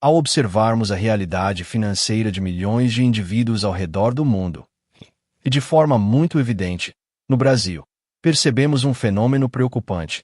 Ao observarmos a realidade financeira de milhões de indivíduos ao redor do mundo, e de forma muito evidente, no Brasil, percebemos um fenômeno preocupante: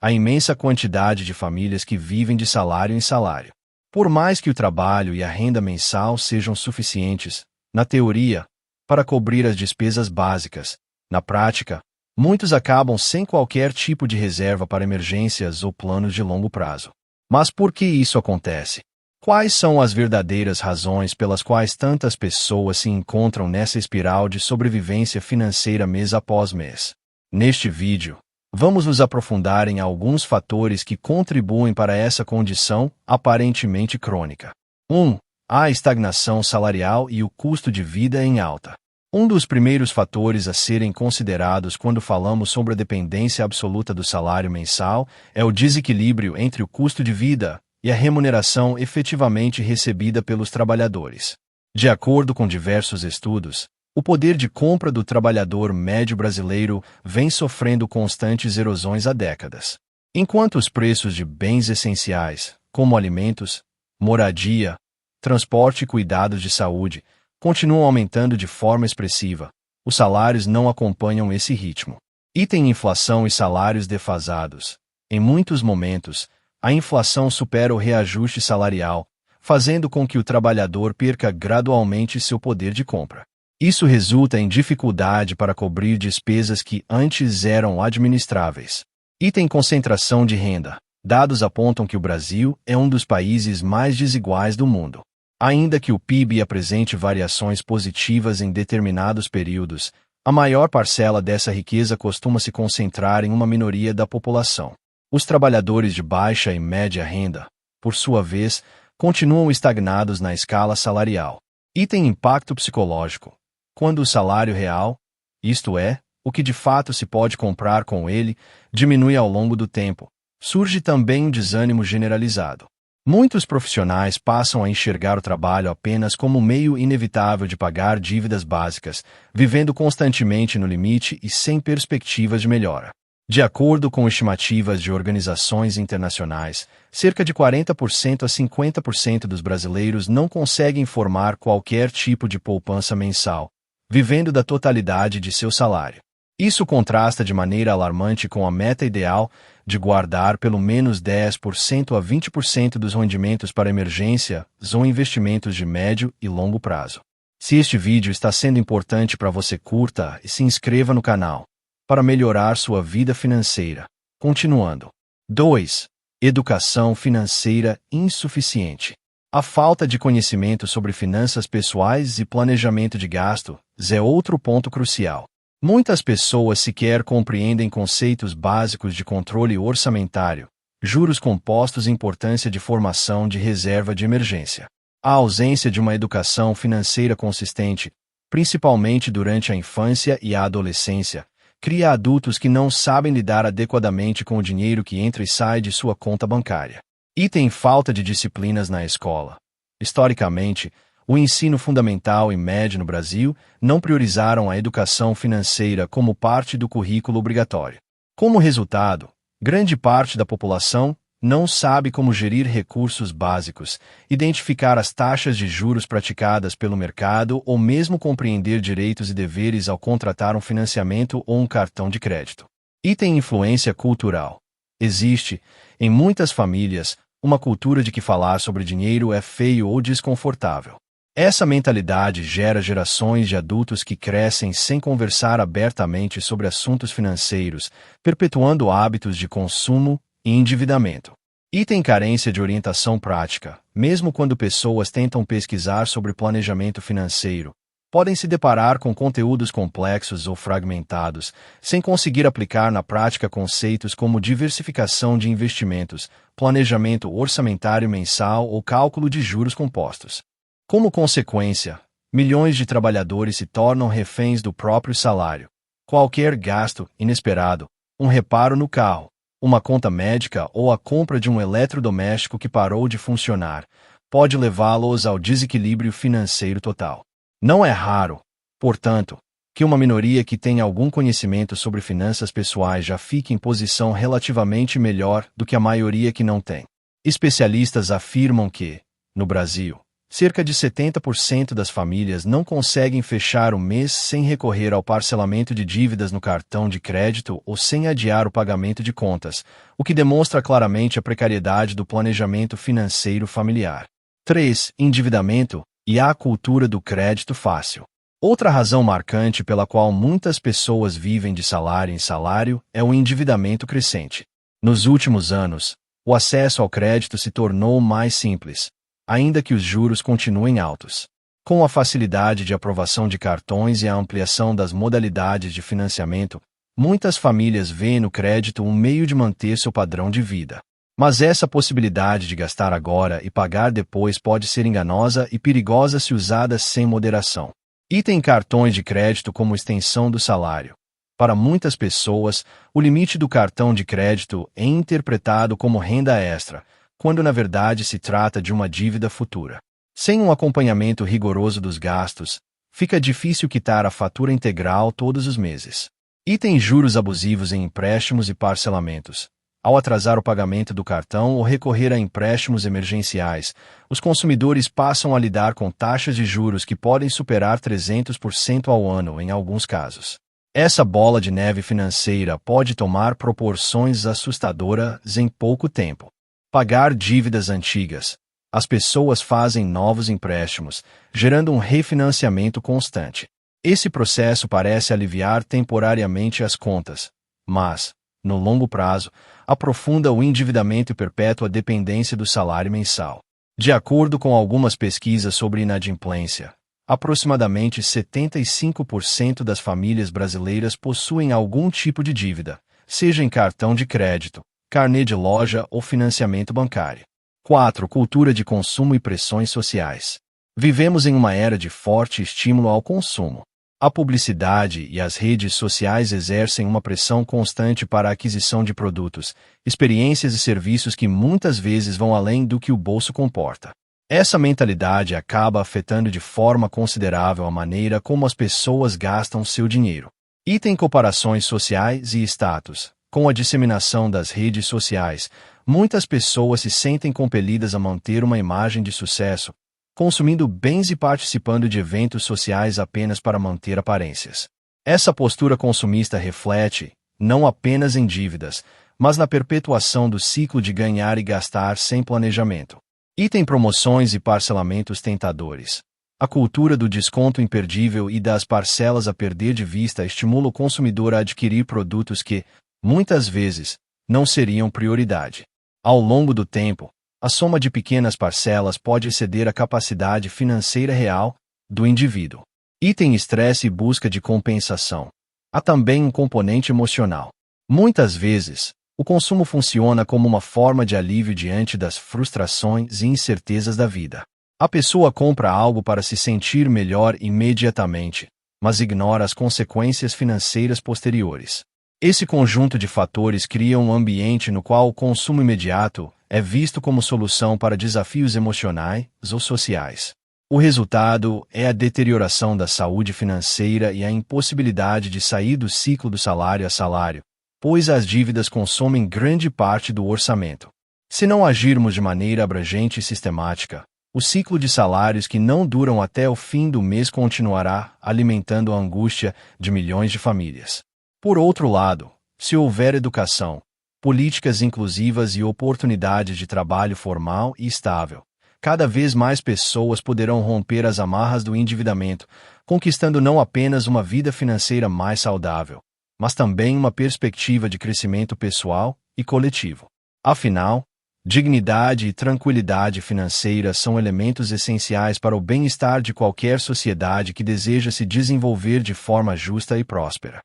a imensa quantidade de famílias que vivem de salário em salário. Por mais que o trabalho e a renda mensal sejam suficientes, na teoria, para cobrir as despesas básicas, na prática, muitos acabam sem qualquer tipo de reserva para emergências ou planos de longo prazo. Mas por que isso acontece? Quais são as verdadeiras razões pelas quais tantas pessoas se encontram nessa espiral de sobrevivência financeira mês após mês? Neste vídeo, vamos nos aprofundar em alguns fatores que contribuem para essa condição aparentemente crônica. 1. A estagnação salarial e o custo de vida em alta. Um dos primeiros fatores a serem considerados quando falamos sobre a dependência absoluta do salário mensal é o desequilíbrio entre o custo de vida e a remuneração efetivamente recebida pelos trabalhadores. De acordo com diversos estudos, o poder de compra do trabalhador médio brasileiro vem sofrendo constantes erosões há décadas. Enquanto os preços de bens essenciais, como alimentos, moradia, transporte e cuidados de saúde, continuam aumentando de forma expressiva, os salários não acompanham esse ritmo. E tem inflação e salários defasados. Em muitos momentos, a inflação supera o reajuste salarial, fazendo com que o trabalhador perca gradualmente seu poder de compra. Isso resulta em dificuldade para cobrir despesas que antes eram administráveis. E tem concentração de renda. Dados apontam que o Brasil é um dos países mais desiguais do mundo. Ainda que o PIB apresente variações positivas em determinados períodos, a maior parcela dessa riqueza costuma se concentrar em uma minoria da população. Os trabalhadores de baixa e média renda, por sua vez, continuam estagnados na escala salarial. E tem impacto psicológico. Quando o salário real, isto é, o que de fato se pode comprar com ele, diminui ao longo do tempo, surge também um desânimo generalizado. Muitos profissionais passam a enxergar o trabalho apenas como um meio inevitável de pagar dívidas básicas, vivendo constantemente no limite e sem perspectivas de melhora. De acordo com estimativas de organizações internacionais, cerca de 40% a 50% dos brasileiros não conseguem formar qualquer tipo de poupança mensal, vivendo da totalidade de seu salário. Isso contrasta de maneira alarmante com a meta ideal de guardar pelo menos 10% a 20% dos rendimentos para emergências ou investimentos de médio e longo prazo. Se este vídeo está sendo importante para você, curta e se inscreva no canal para melhorar sua vida financeira. Continuando. 2. Educação financeira insuficiente. A falta de conhecimento sobre finanças pessoais e planejamento de gastos é outro ponto crucial. Muitas pessoas sequer compreendem conceitos básicos de controle orçamentário, juros compostos e importância de formação de reserva de emergência. A ausência de uma educação financeira consistente, principalmente durante a infância e a adolescência, cria adultos que não sabem lidar adequadamente com o dinheiro que entra e sai de sua conta bancária. E tem falta de disciplinas na escola. Historicamente, o ensino fundamental e médio no Brasil não priorizaram a educação financeira como parte do currículo obrigatório. Como resultado, grande parte da população não sabe como gerir recursos básicos, identificar as taxas de juros praticadas pelo mercado ou mesmo compreender direitos e deveres ao contratar um financiamento ou um cartão de crédito. E tem influência cultural. Existe, em muitas famílias, uma cultura de que falar sobre dinheiro é feio ou desconfortável. Essa mentalidade gera gerações de adultos que crescem sem conversar abertamente sobre assuntos financeiros, perpetuando hábitos de consumo e endividamento. E tem carência de orientação prática, mesmo quando pessoas tentam pesquisar sobre planejamento financeiro. Podem se deparar com conteúdos complexos ou fragmentados, sem conseguir aplicar na prática conceitos como diversificação de investimentos, planejamento orçamentário mensal ou cálculo de juros compostos. Como consequência, milhões de trabalhadores se tornam reféns do próprio salário. Qualquer gasto inesperado, um reparo no carro, uma conta médica ou a compra de um eletrodoméstico que parou de funcionar, pode levá-los ao desequilíbrio financeiro total. Não é raro, portanto, que uma minoria que tem algum conhecimento sobre finanças pessoais já fique em posição relativamente melhor do que a maioria que não tem. Especialistas afirmam que, No Brasil, cerca de 70% das famílias não conseguem fechar o mês sem recorrer ao parcelamento de dívidas no cartão de crédito ou sem adiar o pagamento de contas, o que demonstra claramente a precariedade do planejamento financeiro familiar. 3. Endividamento e a cultura do crédito fácil. Outra razão marcante pela qual muitas pessoas vivem de salário em salário é o endividamento crescente. Nos últimos anos, o acesso ao crédito se tornou mais simples, ainda que os juros continuem altos. Com a facilidade de aprovação de cartões e a ampliação das modalidades de financiamento, muitas famílias veem no crédito um meio de manter seu padrão de vida. Mas essa possibilidade de gastar agora e pagar depois pode ser enganosa e perigosa se usada sem moderação. Item cartões de crédito como extensão do salário. Para muitas pessoas, o limite do cartão de crédito é interpretado como renda extra, quando na verdade se trata de uma dívida futura. Sem um acompanhamento rigoroso dos gastos, fica difícil quitar a fatura integral todos os meses. Item juros abusivos em empréstimos e parcelamentos. Ao atrasar o pagamento do cartão ou recorrer a empréstimos emergenciais, os consumidores passam a lidar com taxas de juros que podem superar 300% ao ano em alguns casos. Essa bola de neve financeira pode tomar proporções assustadoras em pouco tempo. Pagar dívidas antigas. As pessoas fazem novos empréstimos, gerando um refinanciamento constante. Esse processo parece aliviar temporariamente as contas, mas, no longo prazo, aprofunda o endividamento e perpétua a dependência do salário mensal. De acordo com algumas pesquisas sobre inadimplência, aproximadamente 75% das famílias brasileiras possuem algum tipo de dívida, seja em cartão de crédito, carnê de loja ou financiamento bancário. 4. Cultura de consumo e pressões sociais. Vivemos em uma era de forte estímulo ao consumo. A publicidade e as redes sociais exercem uma pressão constante para a aquisição de produtos, experiências e serviços que muitas vezes vão além do que o bolso comporta. Essa mentalidade acaba afetando de forma considerável a maneira como as pessoas gastam seu dinheiro. Item comparações sociais e status. Com a disseminação das redes sociais, muitas pessoas se sentem compelidas a manter uma imagem de sucesso, consumindo bens e participando de eventos sociais apenas para manter aparências. Essa postura consumista reflete, não apenas em dívidas, mas na perpetuação do ciclo de ganhar e gastar sem planejamento. Item promoções e parcelamentos tentadores. A cultura do desconto imperdível e das parcelas a perder de vista estimula o consumidor a adquirir produtos que, muitas vezes, não seriam prioridade. Ao longo do tempo, a soma de pequenas parcelas pode exceder a capacidade financeira real do indivíduo. Item estresse e busca de compensação. Há também um componente emocional. Muitas vezes, o consumo funciona como uma forma de alívio diante das frustrações e incertezas da vida. A pessoa compra algo para se sentir melhor imediatamente, mas ignora as consequências financeiras posteriores. Esse conjunto de fatores cria um ambiente no qual o consumo imediato é visto como solução para desafios emocionais ou sociais. O resultado é a deterioração da saúde financeira e a impossibilidade de sair do ciclo do salário a salário, pois as dívidas consomem grande parte do orçamento. Se não agirmos de maneira abrangente e sistemática, o ciclo de salários que não duram até o fim do mês continuará alimentando a angústia de milhões de famílias. Por outro lado, se houver educação, políticas inclusivas e oportunidades de trabalho formal e estável, cada vez mais pessoas poderão romper as amarras do endividamento, conquistando não apenas uma vida financeira mais saudável, mas também uma perspectiva de crescimento pessoal e coletivo. Afinal, dignidade e tranquilidade financeira são elementos essenciais para o bem-estar de qualquer sociedade que deseja se desenvolver de forma justa e próspera.